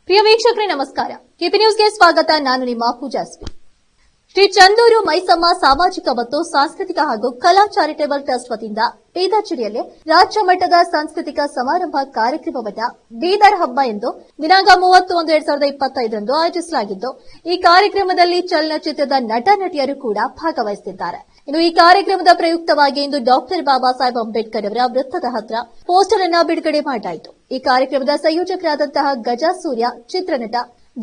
ಪ್ರಿಯ ವೀಕ್ಷಕರೇ ನಮಸ್ಕಾರ. ಕೆಪಿ ನ್ಯೂಸ್ಗೆ ಸ್ವಾಗತ. ನಾನು ನಿಮ್ಮ ಪೂಜಾಸ್ವಿ. ಶ್ರೀ ಚಂದೂರು ಮೈಸಮ್ಮ ಸಾಮಾಜಿಕ ಮತ್ತು ಸಾಂಸ್ಕೃತಿಕ ಹಾಗೂ ಕಲಾ ಚಾರಿಟೇಬಲ್ ಟ್ರಸ್ಟ್ ವತಿಯಿಂದ ಬೀದರ್ ಜಿಲ್ಲೆಯಲ್ಲಿ ರಾಜ್ಯ ಮಟ್ಟದ ಸಾಂಸ್ಕೃತಿಕ ಸಮಾರಂಭ ಕಾರ್ಯಕ್ರಮವನ್ನು ಬೀದರ್ ಹಬ್ಬ ಎಂದು ದಿನಾಂಕ 30/1/2025 ಆಯೋಜಿಸಲಾಗಿದ್ದು, ಈ ಕಾರ್ಯಕ್ರಮದಲ್ಲಿ ಚಲನಚಿತ್ರದ ನಟ ನಟಿಯರು ಕೂಡ ಭಾಗವಹಿಸುತ್ತಿದ್ದಾರೆ. ಇನ್ನು ಈ ಕಾರ್ಯಕ್ರಮದ ಪ್ರಯುಕ್ತವಾಗಿ ಇಂದು ಡಾಕ್ಟರ್ ಬಾಬಾ ಸಾಹೇಬ್ ಅಂಬೇಡ್ಕರ್ ಅವರ ವೃತ್ತದ ಹತ್ರ ಪೋಸ್ಟರ್ ಅನ್ನು ಬಿಡುಗಡೆ ಮಾಡಲಾಯಿತು. ಈ ಕಾರ್ಯಕ್ರಮದ ಸಂಯೋಜಕರಾದಂತಹ ಗಜಸೂರ್ಯ, ಚಿತ್ರನಟ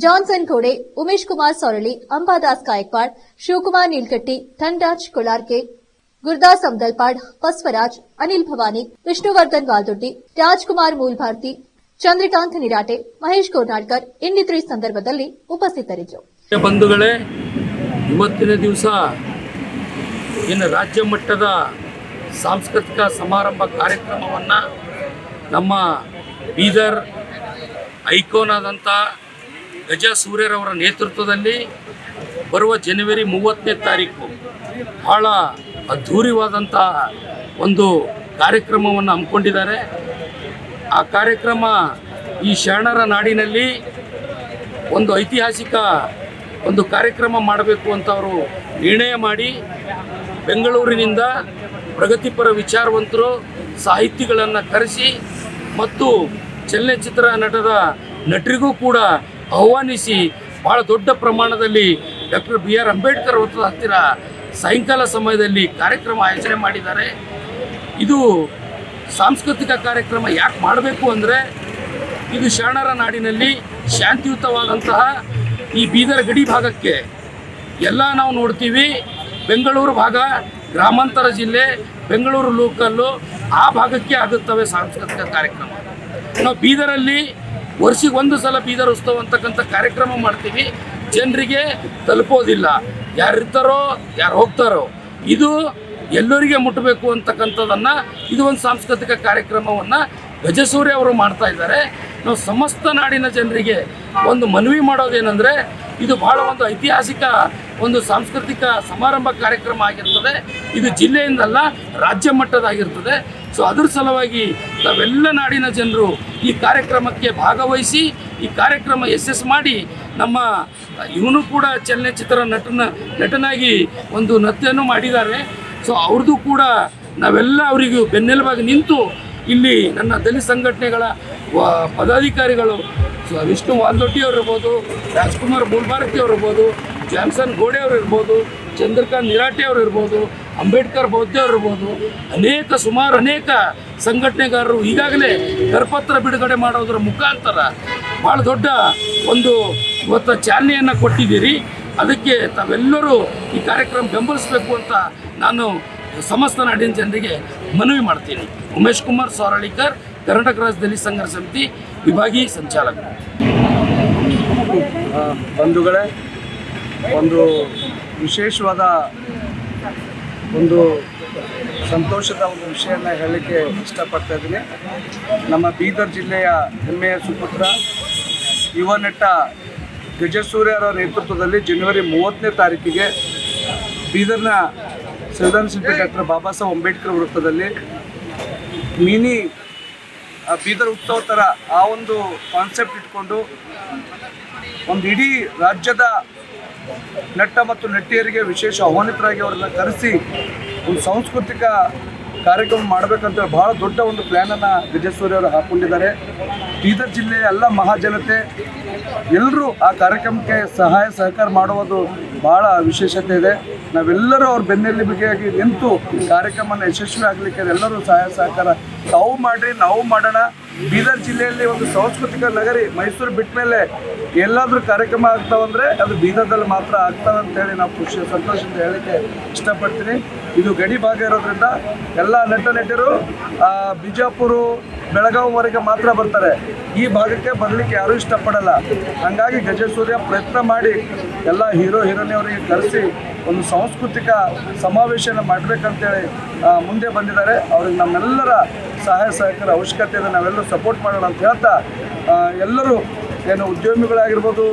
ಜಾನ್ಸನ್ ಘೋಡೆ, ಉಮೇಶ್ ಕುಮಾರ್ ಸೊರಳಿ, ಅಂಬಾದಾಸ್ ಗಾಯಕ್ವಾಡ್, ಶಿವಕುಮಾರ್ ನೀಲ್ಕಟ್ಟಿ, ಧನ್ರಾಜ್ ಕೊಳಾರ್ಕೆ, ಗುರುದಾಸ್ ಅಮ್ದಲ್ಪಾಡ್, ಬಸವರಾಜ್, ಅನಿಲ್ ಭವಾನಿ, ವಿಷ್ಣುವರ್ಧನ್ ವಾಲ್ದೊಡ್ಡಿ, ರಾಜ್ಕುಮಾರ್ ಮೂಲ್ಭಾರತಿ, ಚಂದ್ರಕಾಂತ್ ನಿರಾಟೆ, ಮಹೇಶ್ ಕೋರ್ನಾಡ್ಕರ್ ಇನ್ನಿತರ ಈ ಸಂದರ್ಭದಲ್ಲಿ ಉಪಸ್ಥಿತರಿದ್ದರು. ಬಂಧುಗಳೇ, ಇವತ್ತಿನ ದಿವಸ ಇನ್ನು ರಾಜ್ಯ ಮಟ್ಟದ ಸಾಂಸ್ಕೃತಿಕ ಸಮಾರಂಭ ಕಾರ್ಯಕ್ರಮವನ್ನು ನಮ್ಮ ಬೀದರ್ ಐಕಾನ್ ಆದಂಥ ಗಜಸೂರ್ಯರವರ ನೇತೃತ್ವದಲ್ಲಿ ಬರುವ ಜನವರಿ 30ನೇ ತಾರೀಕು ಭಾಳ ಅದ್ಧೂರಿವಾದಂಥ ಒಂದು ಕಾರ್ಯಕ್ರಮವನ್ನು ಹಮ್ಮಿಕೊಂಡಿದ್ದಾರೆ. ಆ ಕಾರ್ಯಕ್ರಮ ಈ ಶರಣರ ನಾಡಿನಲ್ಲಿ ಒಂದು ಐತಿಹಾಸಿಕ ಒಂದು ಕಾರ್ಯಕ್ರಮ ಮಾಡಬೇಕು ಅಂತ ಅವರು ನಿರ್ಣಯ ಮಾಡಿ ಬೆಂಗಳೂರಿನಿಂದ ಪ್ರಗತಿಪರ ವಿಚಾರವಂತರು, ಸಾಹಿತಿಗಳನ್ನು ಕರೆಸಿ ಮತ್ತು ಚಲನಚಿತ್ರ ನಟರಿಗೂ ಕೂಡ ಆಹ್ವಾನಿಸಿ ಭಾಳ ದೊಡ್ಡ ಪ್ರಮಾಣದಲ್ಲಿ ಡಾಕ್ಟರ್ BR ಅಂಬೇಡ್ಕರ್ ವೃತ್ತದ ಹತ್ತಿರ ಸಾಯಂಕಾಲ ಸಮಯದಲ್ಲಿ ಕಾರ್ಯಕ್ರಮ ಆಯೋಜನೆ ಮಾಡಿದ್ದಾರೆ. ಇದು ಸಾಂಸ್ಕೃತಿಕ ಕಾರ್ಯಕ್ರಮ ಯಾಕೆ ಮಾಡಬೇಕು ಅಂದರೆ, ಇದು ಶರಣರ ನಾಡಿನಲ್ಲಿ ಶಾಂತಿಯುತವಾದಂತಹ ಈ ಬೀದರ್ ಗಡಿ ಭಾಗಕ್ಕೆ ಎಲ್ಲ ನಾವು ನೋಡ್ತೀವಿ. ಬೆಂಗಳೂರು ಭಾಗ, ಗ್ರಾಮಾಂತರ ಜಿಲ್ಲೆ, ಬೆಂಗಳೂರು ಲೋಕಲ್ಲು ಆ ಭಾಗಕ್ಕೆ ಆಗುತ್ತವೆ ಸಾಂಸ್ಕೃತಿಕ ಕಾರ್ಯಕ್ರಮ. ನಾವು ಬೀದರಲ್ಲಿ ವರ್ಷಕ್ಕೆ ಒಂದು ಸಲ ಬೀದರ್ ಉತ್ಸವ ಅಂತಕ್ಕಂಥ ಕಾರ್ಯಕ್ರಮ ಮಾಡ್ತೀವಿ. ಜನರಿಗೆ ತಲುಪೋದಿಲ್ಲ, ಯಾರು ಇರ್ತಾರೋ ಯಾರು ಹೋಗ್ತಾರೋ. ಇದು ಎಲ್ಲರಿಗೆ ಮುಟ್ಟಬೇಕು ಅಂತಕ್ಕಂಥದ್ದನ್ನು, ಇದು ಒಂದು ಸಾಂಸ್ಕೃತಿಕ ಕಾರ್ಯಕ್ರಮವನ್ನು ಗಜಸೂರ್ಯ ಅವರು ಮಾಡ್ತಾ ಇದ್ದಾರೆ. ನಾವು ಸಮಸ್ತ ನಾಡಿನ ಜನರಿಗೆ ಒಂದು ಮನವಿ ಮಾಡೋದೇನೆಂದರೆ, ಇದು ಬಹಳ ಒಂದು ಐತಿಹಾಸಿಕ ಒಂದು ಸಾಂಸ್ಕೃತಿಕ ಸಮಾರಂಭ ಕಾರ್ಯಕ್ರಮ ಆಗಿರ್ತದೆ. ಇದು ಜಿಲ್ಲೆಯಿಂದಲ್ಲ, ರಾಜ್ಯ ಮಟ್ಟದಾಗಿರ್ತದೆ. ಸೊ ಅದ್ರ ಸಲುವಾಗಿ ನಾವೆಲ್ಲ ನಾಡಿನ ಜನರು ಈ ಕಾರ್ಯಕ್ರಮಕ್ಕೆ ಭಾಗವಹಿಸಿ ಈ ಕಾರ್ಯಕ್ರಮ ಯಶಸ್ಸು ಮಾಡಿ, ನಮ್ಮ ಇವನು ಕೂಡ ಚಲನಚಿತ್ರ ನಟನಾಗಿ ಒಂದು ನೃತ್ಯನೂ ಮಾಡಿದ್ದಾರೆ. ಸೊ ಅವ್ರದ್ದು ಕೂಡ ನಾವೆಲ್ಲ ಅವರಿಗೂ ಬೆನ್ನೆಲುಬಾಗಿ ನಿಂತು ಇಲ್ಲಿ ನನ್ನ ದಲಿತ ಸಂಘಟನೆಗಳ ಪದಾಧಿಕಾರಿಗಳು ವಿಷ್ಣು ವಾಲ್ದೊಡ್ಡಿ ಅವರು ಇರ್ಬೋದು, ರಾಜ್ಕುಮಾರ್ ಮೂಲ್ಭಾರತಿ ಅವರು ಇರ್ಬೋದು, ಜಾನ್ಸನ್ ಘೋಡೆ ಅವರು ಇರ್ಬೋದು, ಚಂದ್ರಕಾಂತ್ ನಿರಾಟೆ ಅವರು ಇರ್ಬೋದು, ಅಂಬೇಡ್ಕರ್ ಬೌದ್ಧ ಅವರು ಇರ್ಬೋದು, ಸುಮಾರು ಅನೇಕ ಸಂಘಟನೆಗಾರರು ಈಗಾಗಲೇ ಕರಪತ್ರ ಬಿಡುಗಡೆ ಮಾಡೋದ್ರ ಮುಖಾಂತರ ಭಾಳ ದೊಡ್ಡ ಒಂದು ಇವತ್ತು ಚಾಲನೆಯನ್ನು ಕೊಟ್ಟಿದ್ದೀರಿ. ಅದಕ್ಕೆ ತಾವೆಲ್ಲರೂ ಈ ಕಾರ್ಯಕ್ರಮ ಬೆಂಬಲಿಸಬೇಕು ಅಂತ ನಾನು ಸಮಸ್ತ ನಾಡಿನ ಜನರಿಗೆ ಮನವಿ ಮಾಡ್ತೀನಿ. ಉಮೇಶ್ ಕುಮಾರ್ ಸೊರಳಿಕರ್, ಕರ್ನಾಟಕ ರಾಜ್ಯ ದಲಿತ ಸಂಘರ್ಷ ಸಮಿತಿ ವಿಭಾಗೀಯ ಸಂಚಾಲಕರು. ಬಂಧುಗಳೇ, ಒಂದು ವಿಶೇಷವಾದ ಒಂದು ಸಂತೋಷದ ಒಂದು ವಿಷಯನ ಹೇಳಲಿಕ್ಕೆ ಇಷ್ಟಪಡ್ತಾ ಇದ್ದೀನಿ. ನಮ್ಮ ಬೀದರ್ ಜಿಲ್ಲೆಯ ಹೆಮ್ಮೆಯ ಸುಪುತ್ರ ಯುವ ನಟ ಗಜಸೂರ್ಯರ ನೇತೃತ್ವದಲ್ಲಿ ಜನವರಿ 30ನೇ ತಾರೀಕಿಗೆ ಬೀದರ್ನ ಸಂವಿಧಾನ ಶಿಲ್ಪಿ ಡಾಕ್ಟರ್ ಬಾಬಾ ಸಾಹೇಬ್ ಅಂಬೇಡ್ಕರ್ ವೃತ್ತದಲ್ಲಿ ಮಿನಿ ಬೀದರ್ ಉತ್ಸವ ಥರ ಆ ಒಂದು ಕಾನ್ಸೆಪ್ಟ್ ಇಟ್ಕೊಂಡು ಒಂದು ಇಡೀ ರಾಜ್ಯದ ನಟ ಮತ್ತು ನಟಿಯರಿಗೆ ವಿಶೇಷ ಆಹ್ವಾನಿತರಾಗಿ ಅವರನ್ನು ಕರೆಸಿ ಒಂದು ಸಾಂಸ್ಕೃತಿಕ ಕಾರ್ಯಕ್ರಮ ಮಾಡಬೇಕಂತ ಭಾಳ ದೊಡ್ಡ ಒಂದು ಪ್ಲ್ಯಾನನ್ನು ಗಜಸೂರ್ಯ ಅವರು ಹಾಕ್ಕೊಂಡಿದ್ದಾರೆ. ಬೀದರ್ ಜಿಲ್ಲೆಯ ಎಲ್ಲ ಮಹಾಜನತೆ ಎಲ್ಲರೂ ಆ ಕಾರ್ಯಕ್ರಮಕ್ಕೆ ಸಹಾಯ ಸಹಕಾರ ಮಾಡುವುದು ಭಾಳ ವಿಶೇಷತೆ ಇದೆ. ನಾವೆಲ್ಲರೂ ಅವ್ರ ಬೆನ್ನೆಲುಬಿಗೆಯಾಗಿ ನಿಂತು ಕಾರ್ಯಕ್ರಮನ ಯಶಸ್ವಿ ಆಗಲಿಕ್ಕೆ ಎಲ್ಲರೂ ಸಹಾಯ ಸಹಕಾರ ತಾವು ಮಾಡಿರಿ, ನಾವು ಮಾಡೋಣ. ಬೀದರ್ ಜಿಲ್ಲೆಯಲ್ಲಿ ಒಂದು ಸಾಂಸ್ಕೃತಿಕ ನಗರಿ, ಮೈಸೂರು ಬಿಟ್ಟ ಮೇಲೆ ಎಲ್ಲಾದರೂ ಕಾರ್ಯಕ್ರಮ ಆಗ್ತಾವಂದರೆ ಅದು ಬೀದರ್ದಲ್ಲಿ ಮಾತ್ರ ಆಗ್ತಾವೆ ಅಂತೇಳಿ ನಾವು ಸಂತೋಷದಿಂದ ಹೇಳಲಿಕ್ಕೆ ಇಷ್ಟಪಡ್ತೀನಿ. ಇದು ಗಡಿ ಭಾಗ ಇರೋದ್ರಿಂದ ಎಲ್ಲ ನಟರು ಬಿಜಾಪುರ, ಬೆಳಗಾವಿವರೆಗೆ ಮಾತ್ರ ಬರ್ತಾರೆ. ಈ ಭಾಗಕ್ಕೆ ಬರಲಿಕ್ಕೆ ಯಾರೂ ಇಷ್ಟಪಡಲ್ಲ. ಹಾಗಾಗಿ ಗಜಸೂರ್ಯ ಪ್ರಯತ್ನ ಮಾಡಿ ಎಲ್ಲ ಹೀರೋಯಿನವರಿಗೆ ಕರೆಸಿ ಒಂದು ಸಾಂಸ್ಕೃತಿಕ ಸಮಾವೇಶನ ಮಾಡಬೇಕಂತೇಳಿ ಮುಂದೆ ಬಂದಿದ್ದಾರೆ. ಅವ್ರಿಗೆ ನಮ್ಮೆಲ್ಲರ ಸಹಾಯ ಸಹಕಾರ ಅವಶ್ಯಕತೆ ಇದೆ. ನಾವೆಲ್ಲರೂ ಸಪೋರ್ಟ್ ಮಾಡೋಣ ಅಂತ ಹೇಳ್ತಾ, ಎಲ್ಲರೂ ಏನು ಉದ್ಯಮಿಗಳಾಗಿರ್ಬೋದು,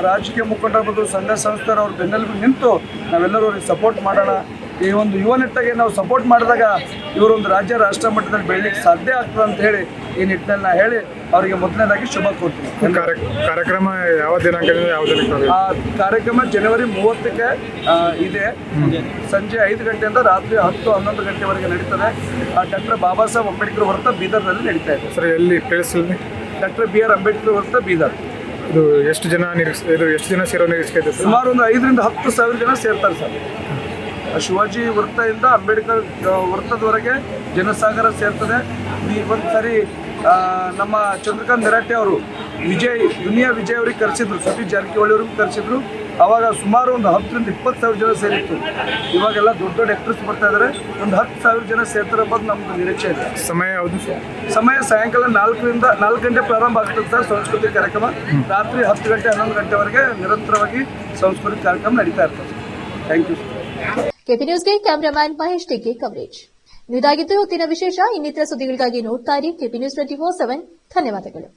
ರಾಜಕೀಯ ಮುಖಂಡರಿರ್ಬೋದು, ಸಂಘ ಸಂಸ್ಥೆಯವರು ಅವ್ರ ಬೆನ್ನೆಲುಬಿಗೆ ನಿಂತು ನಾವೆಲ್ಲರೂ ಅವ್ರಿಗೆ ಸಪೋರ್ಟ್ ಮಾಡೋಣ. ಈ ಒಂದು ಯುವ ನೆಟ್ಟಾಗೆ ನಾವು ಸಪೋರ್ಟ್ ಮಾಡಿದಾಗ ಇವರೊಂದು ರಾಜ್ಯ ರಾಷ್ಟ್ರ ಮಟ್ಟದಲ್ಲಿ ಬೆಳಲಿಕ್ಕೆ ಸಾಧ್ಯ ಆಗ್ತದೆ ಅಂತ ಹೇಳಿ ಈ ನಿಟ್ಟಿನಲ್ಲಿ ನಾನು ಹೇಳಿ ಅವರಿಗೆ ಮೊದಲನೇದಾಗಿ ಶುಭ ಕೋರ್ತೀನಿ. ಕಾರ್ಯಕ್ರಮ ಯಾವ ದಿನಾಂಕದಿಂದ ಯಾವ ದಿನಕ್ಕೆ? ಆ ಕಾರ್ಯಕ್ರಮ ಜನವರಿ 30ಕ್ಕೆ ಇದೆ. ಸಂಜೆ 5 ಗಂಟೆಯಿಂದ ರಾತ್ರಿ 10-11 ಗಂಟೆವರೆಗೆ ನಡೀತದೆ. ಡಾಕ್ಟರ್ ಬಾಬಾ ಸಾಹೇಬ್ ಅಂಬೇಡ್ಕರ್ ವೃತ್ತ ಬೀದರ್ನಲ್ಲಿ ನಡೀತಾ ಇದೆ. ಸರ್, ಎಲ್ಲಿ ಪ್ಲೇಸ್? ಡಾಕ್ಟರ್ BR ಅಂಬೇಡ್ಕರ್ ವೃತ್ತ ಬೀದರ್. ಇದು ಎಷ್ಟು ಜನ ಸೇರೋ ನಿರೀಕ್ಷೆ ಇದೆ? ಸುಮಾರು ಒಂದು 5,000 to 10,000 ಜನ ಸೇರ್ತಾರೆ ಸರ್. ಶಿವಾಜಿ ವೃತ್ತದಿಂದ ಅಂಬೇಡ್ಕರ್ ವೃತ್ತದವರೆಗೆ ಜನಸಾಗರ ಸೇರ್ತದೆ. ಈ ಒಂದು ಸರಿ ನಮ್ಮ ಚಂದ್ರಕಾಂತ್ ನೆರಾಟೆ ಅವರು ದುನಿಯಾ ವಿಜಯ್ ಅವ್ರಿಗೆ ಕರೆಸಿದ್ರು, ಸತೀಶ್ ಜಾರಕಿಹೊಳಿ ಅವ್ರಿಗೆ ಕರೆಸಿದ್ರು. ಅವಾಗ ಸುಮಾರು ಒಂದು 10,000 to 20,000 ಜನ ಸೇರಿತ್ತು. ಇವಾಗೆಲ್ಲ ದೊಡ್ಡ ದೊಡ್ಡ ಆಕ್ಟರ್ಸ್ ಬರ್ತಾ ಇದ್ದಾರೆ. ಒಂದು 10,000 ಜನ ಸೇರ್ತಾರೆ ಅನ್ನೋದು ನಮ್ದು ನಿರೀಕ್ಷೆ ಇದೆ. ಸಮಯ ಯಾವುದು ಸರ್? ಸಮಯ ಸಾಯಂಕಾಲ 4 ಗಂಟೆ ಪ್ರಾರಂಭ ಆಗ್ತದೆ ಸರ್ ಸಾಂಸ್ಕೃತಿಕ ಕಾರ್ಯಕ್ರಮ. ರಾತ್ರಿ 10 ಗಂಟೆ 11 ಗಂಟೆವರೆಗೆ ನಿರಂತರವಾಗಿ ಸಾಂಸ್ಕೃತಿಕ ಕಾರ್ಯಕ್ರಮ ನಡೀತಾ ಇರ್ತದೆ. Thank you. ಕೆಪಿ ನ್ಯೂಸ್ಗೆ ಕ್ಯಾಮರಾಮ್ಯಾನ್ ಮಹೇಶ್ ಟಿಕೆ ಕವರೇಜ್. ಇದಾಗಿದ್ದು ಇವತ್ತಿನ ವಿಶೇಷ. ಇನ್ನಿತರ ಸುದ್ದಿಗಳಿಗಾಗಿ ನೋಡ್ತಾ ಇರಿ ಕೆಪಿ ನ್ಯೂಸ್ 24/7. ಧನ್ಯವಾದಗಳು.